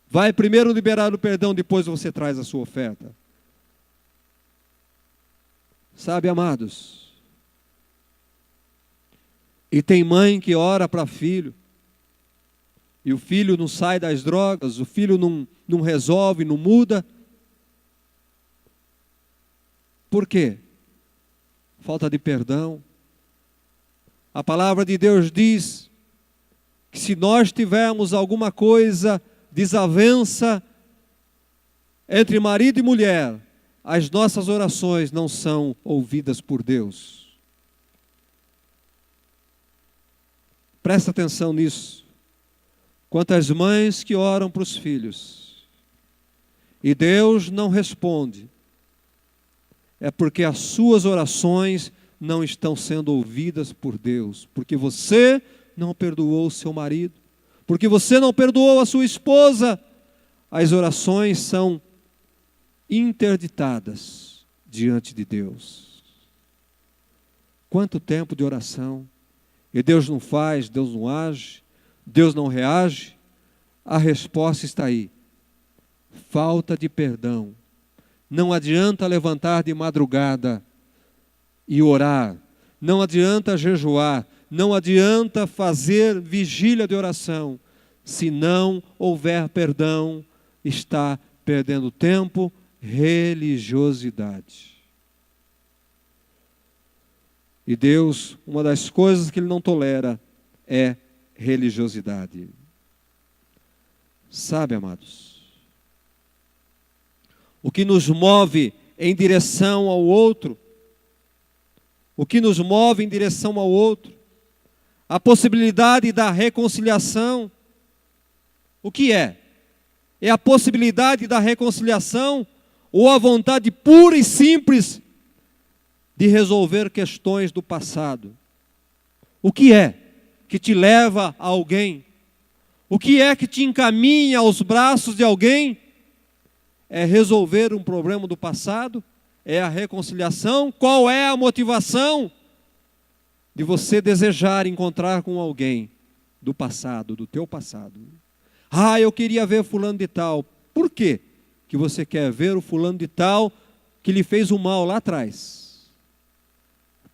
Vai primeiro liberar o perdão, depois você traz a sua oferta. Sabe, amados? E tem mãe que ora para filho, e o filho não sai das drogas, o filho não resolve, não muda. Por quê? Falta de perdão. A palavra de Deus diz que se nós tivermos alguma coisa, desavença entre marido e mulher, as nossas orações não são ouvidas por Deus. Presta atenção nisso. Quantas mães que oram para os filhos e Deus não responde, é porque as suas orações não estão sendo ouvidas por Deus, porque você não perdoou o seu marido, porque você não perdoou a sua esposa. As orações são interditadas diante de Deus. Quanto tempo de oração, e Deus não faz, Deus não age, Deus não reage. A resposta está aí: falta de perdão. Não adianta levantar de madrugada e orar, não adianta jejuar, não adianta fazer vigília de oração, se não houver perdão, está perdendo tempo, religiosidade. E Deus, uma das coisas que Ele não tolera é religiosidade. Sabe, amados, o que nos move em direção ao outro, o que nos move em direção ao outro, a possibilidade da reconciliação, o que é? É a possibilidade da reconciliação ou a vontade pura e simples de resolver questões do passado? O que é que te leva a alguém? O que é que te encaminha aos braços de alguém? É resolver um problema do passado? É a reconciliação? Qual é a motivação de você desejar encontrar com alguém do passado, do teu passado? Ah, eu queria ver fulano de tal. Por quê que você quer ver o fulano de tal que lhe fez o mal lá atrás?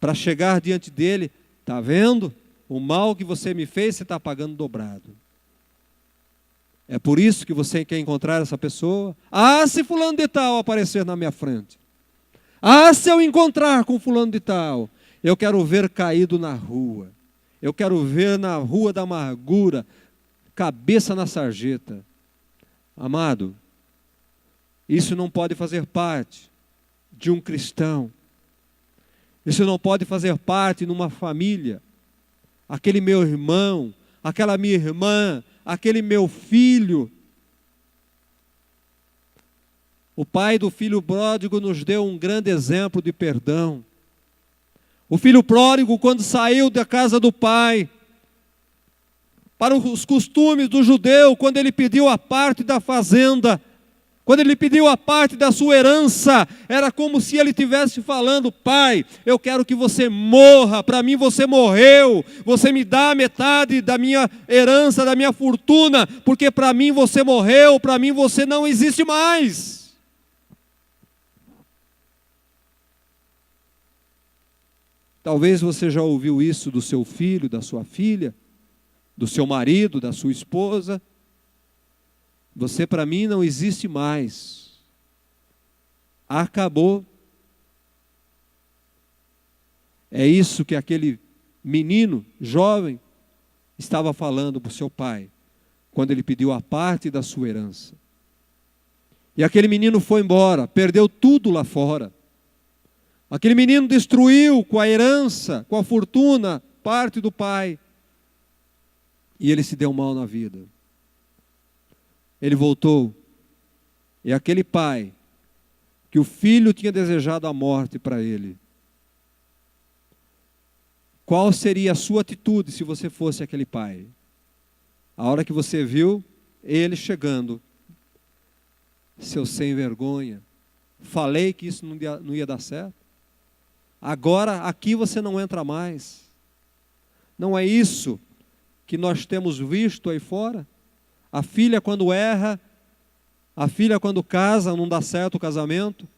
Para chegar diante dele, está vendo? O mal que você me fez, você está pagando dobrado. É por isso que você quer encontrar essa pessoa? Ah, se fulano de tal aparecer na minha frente. Ah, se eu encontrar com fulano de tal, eu quero ver caído na rua. Eu quero ver na rua da amargura, cabeça na sarjeta. Amado, isso não pode fazer parte de um cristão. Isso não pode fazer parte de uma família. Aquele meu irmão, aquela minha irmã, aquele meu filho. O pai do filho pródigo nos deu um grande exemplo de perdão. O filho pródigo, quando saiu da casa do pai, para os costumes do judeu, quando ele pediu a parte da fazenda, quando ele pediu a parte da sua herança, era como se ele estivesse falando: pai, eu quero que você morra, para mim você morreu, você me dá metade da minha herança, da minha fortuna, porque para mim você morreu, para mim você não existe mais. Talvez você já ouviu isso do seu filho, da sua filha, do seu marido, da sua esposa. Você para mim não existe mais. Acabou. É isso que aquele menino jovem estava falando para o seu pai, quando ele pediu a parte da sua herança. E aquele menino foi embora, perdeu tudo lá fora. Aquele menino destruiu com a herança, com a fortuna, parte do pai. E ele se deu mal na vida. Ele voltou. E aquele pai, que o filho tinha desejado a morte para ele, qual seria a sua atitude se você fosse aquele pai? A hora que você viu ele chegando, seu sem vergonha, falei que isso não ia dar certo. Agora aqui você não entra mais. Não é isso que nós temos visto aí fora? A filha quando erra, a filha quando casa, não dá certo o casamento,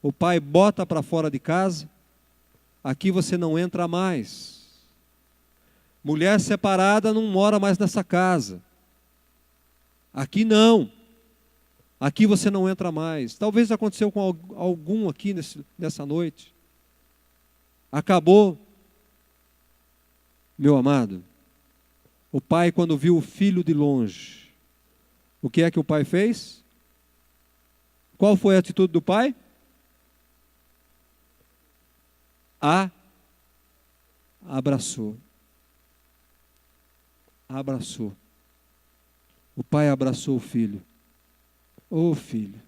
o pai bota para fora de casa. Aqui você não entra mais. Mulher separada não mora mais nessa casa. Aqui não. Aqui você não entra mais. Talvez aconteceu com algum aqui nessa noite. Acabou. Meu amado, o pai quando viu o filho de longe, o que é que o pai fez? Qual foi a atitude do pai? Abraçou. Abraçou. O pai abraçou o filho. Ô filho,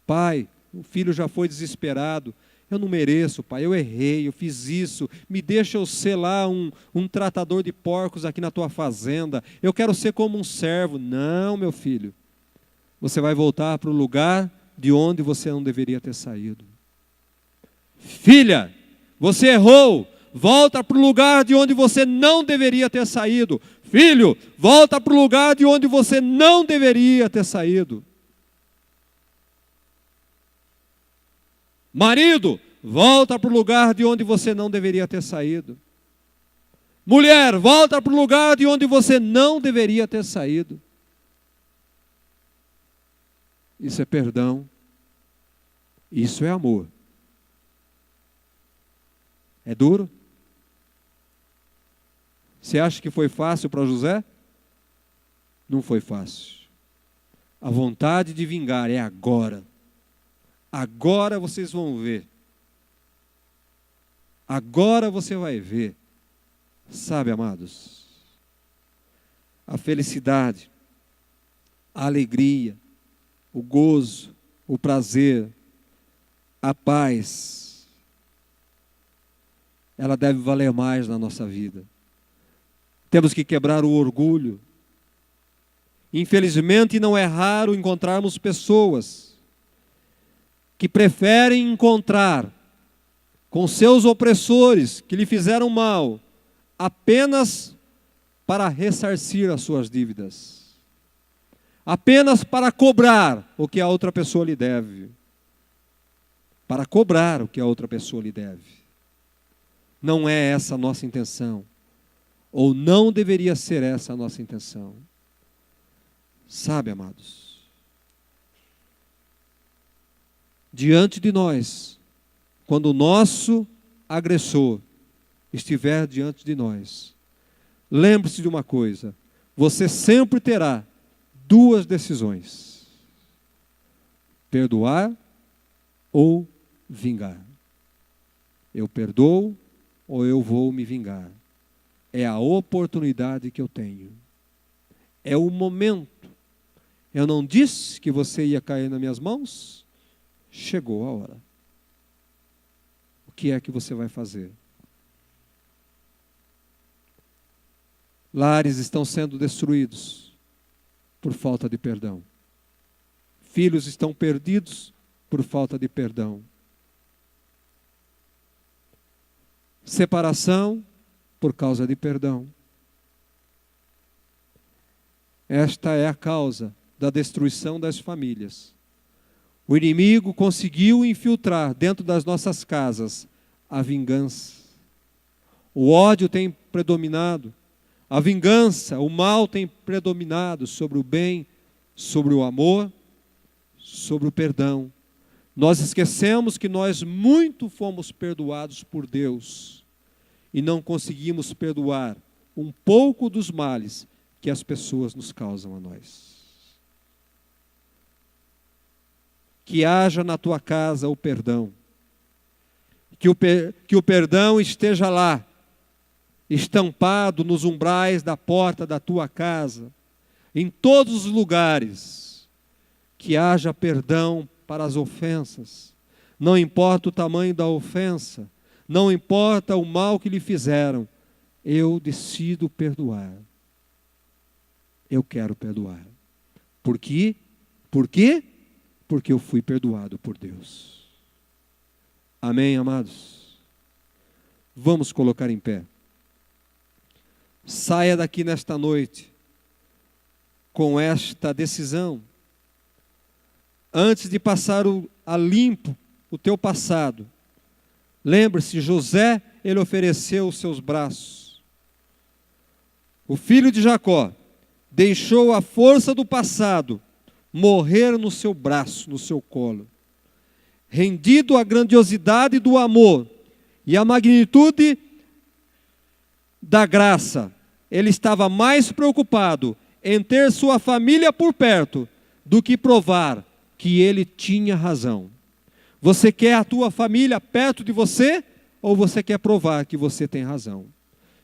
pai, o filho já foi desesperado. Eu não mereço, pai, eu errei, eu fiz isso. Me deixa eu ser lá um tratador de porcos aqui na tua fazenda. Eu quero ser como um servo. Não, meu filho. Você vai voltar para o lugar de onde você não deveria ter saído. Filha, você errou. Volta para o lugar de onde você não deveria ter saído. Filho, volta para o lugar de onde você não deveria ter saído. Marido, volta para o lugar de onde você não deveria ter saído. Mulher, volta para o lugar de onde você não deveria ter saído. Isso é perdão. Isso é amor. É duro? Você acha que foi fácil para José? Não foi fácil. A vontade de vingar é agora. Agora vocês vão ver. Agora você vai ver. Sabe, amados, a felicidade, a alegria, o gozo, o prazer, a paz, ela deve valer mais na nossa vida. Temos que quebrar o orgulho. Infelizmente, não é raro encontrarmos pessoas que preferem encontrar com seus opressores que lhe fizeram mal, apenas para ressarcir as suas dívidas, apenas para cobrar o que a outra pessoa lhe deve, para cobrar o que a outra pessoa lhe deve. Não é essa a nossa intenção, ou não deveria ser essa a nossa intenção. Sabe, amados, diante de nós, quando o nosso agressor estiver diante de nós, lembre-se de uma coisa: você sempre terá duas decisões. perdoar ou vingar. Eu perdoo ou eu vou me vingar. É a oportunidade que eu tenho. É o momento. Eu não disse que você ia cair nas minhas mãos? Chegou a hora. O que é que você vai fazer? Lares estão sendo destruídos por falta de perdão. Filhos estão perdidos por falta de perdão. Separação por causa de perdão. Esta é a causa da destruição das famílias. O inimigo conseguiu infiltrar dentro das nossas casas a vingança. O ódio tem predominado. A vingança, o mal tem predominado sobre o bem, sobre o amor, sobre o perdão. Nós esquecemos que nós muito fomos perdoados por Deus e não conseguimos perdoar um pouco dos males que as pessoas nos causam a nós. Que haja na tua casa o perdão. Que o perdão esteja lá, estampado nos umbrais da porta da tua casa, em todos os lugares. Que haja perdão para as ofensas. Não importa o tamanho da ofensa, não importa o mal que lhe fizeram, eu decido perdoar. Eu quero perdoar. Por quê? Por quê? Porque eu fui perdoado por Deus. Amém, amados? Vamos colocar em pé. Saia daqui nesta noite com esta decisão. Antes de passar a limpo o teu passado, lembre-se, José, ele ofereceu os seus braços. O filho de Jacó deixou a força do passado morrer no seu braço, no seu colo. Rendido à grandiosidade do amor e à magnitude da graça, ele estava mais preocupado em ter sua família por perto do que provar que ele tinha razão. Você quer a tua família perto de você ou você quer provar que você tem razão?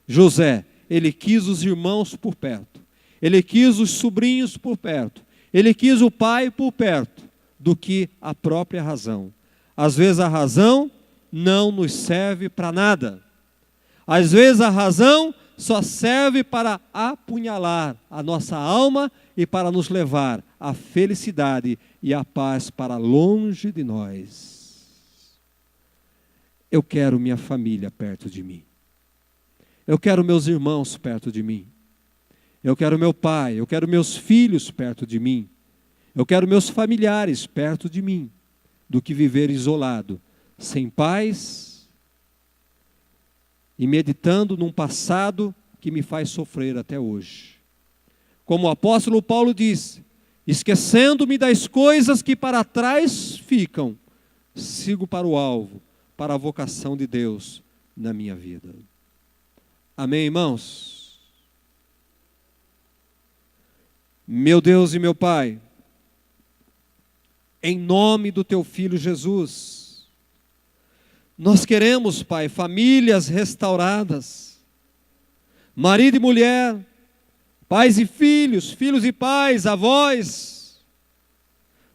José, ele quis os irmãos por perto. Ele quis os sobrinhos por perto. Ele quis o pai por perto do que a própria razão. Às vezes a razão não nos serve para nada. Às vezes a razão só serve para apunhalar a nossa alma e para nos levar à felicidade e à paz para longe de nós. Eu quero minha família perto de mim. Eu quero meus irmãos perto de mim. Eu quero meu pai, eu quero meus filhos perto de mim. Eu quero meus familiares perto de mim, do que viver isolado, sem paz e meditando num passado que me faz sofrer até hoje. Como o apóstolo Paulo disse, esquecendo-me das coisas que para trás ficam, sigo para o alvo, para a vocação de Deus na minha vida. Amém, irmãos? Meu Deus e meu Pai, em nome do Teu Filho Jesus, nós queremos, Pai, famílias restauradas, marido e mulher, pais e filhos, filhos e pais, avós.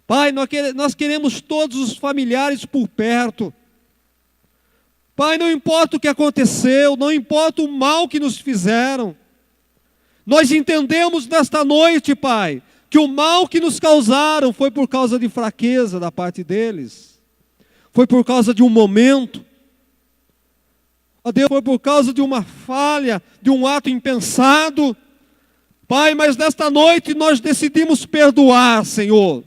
Pai, nós queremos todos os familiares por perto. Pai, não importa o que aconteceu, não importa o mal que nos fizeram, nós entendemos nesta noite, Pai, que o mal que nos causaram foi por causa de fraqueza da parte deles, foi por causa de um momento, ó Deus, foi por causa de uma falha, de um ato impensado. Pai, mas nesta noite nós decidimos perdoar, Senhor.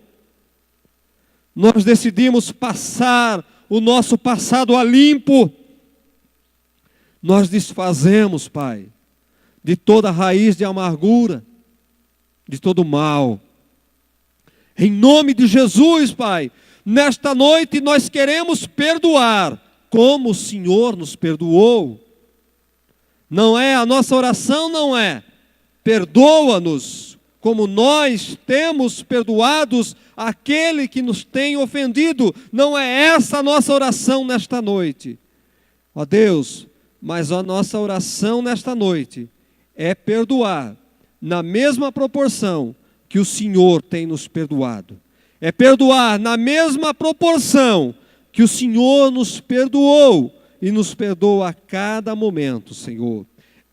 Nós decidimos passar o nosso passado a limpo. Nós desfazemos, Pai, de toda raiz de amargura, de todo mal. Em nome de Jesus, Pai, nesta noite nós queremos perdoar, como o Senhor nos perdoou. Não é, a nossa oração não é, perdoa-nos como nós temos perdoados aquele que nos tem ofendido. Não é essa a nossa oração nesta noite, ó Deus, mas a nossa oração nesta noite é perdoar na mesma proporção que o Senhor tem nos perdoado. É perdoar na mesma proporção que o Senhor nos perdoou e nos perdoa a cada momento, Senhor.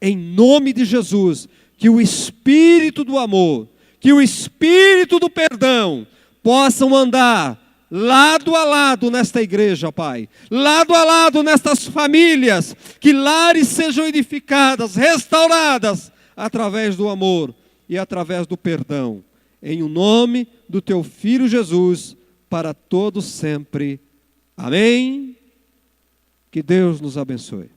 Em nome de Jesus, que o Espírito do amor, que o Espírito do perdão possam andar lado a lado nesta igreja, Pai. Lado a lado nestas famílias, que lares sejam edificadas, restauradas, através do amor e através do perdão. Em o nome do Teu Filho Jesus, para todos sempre. Amém. Que Deus nos abençoe.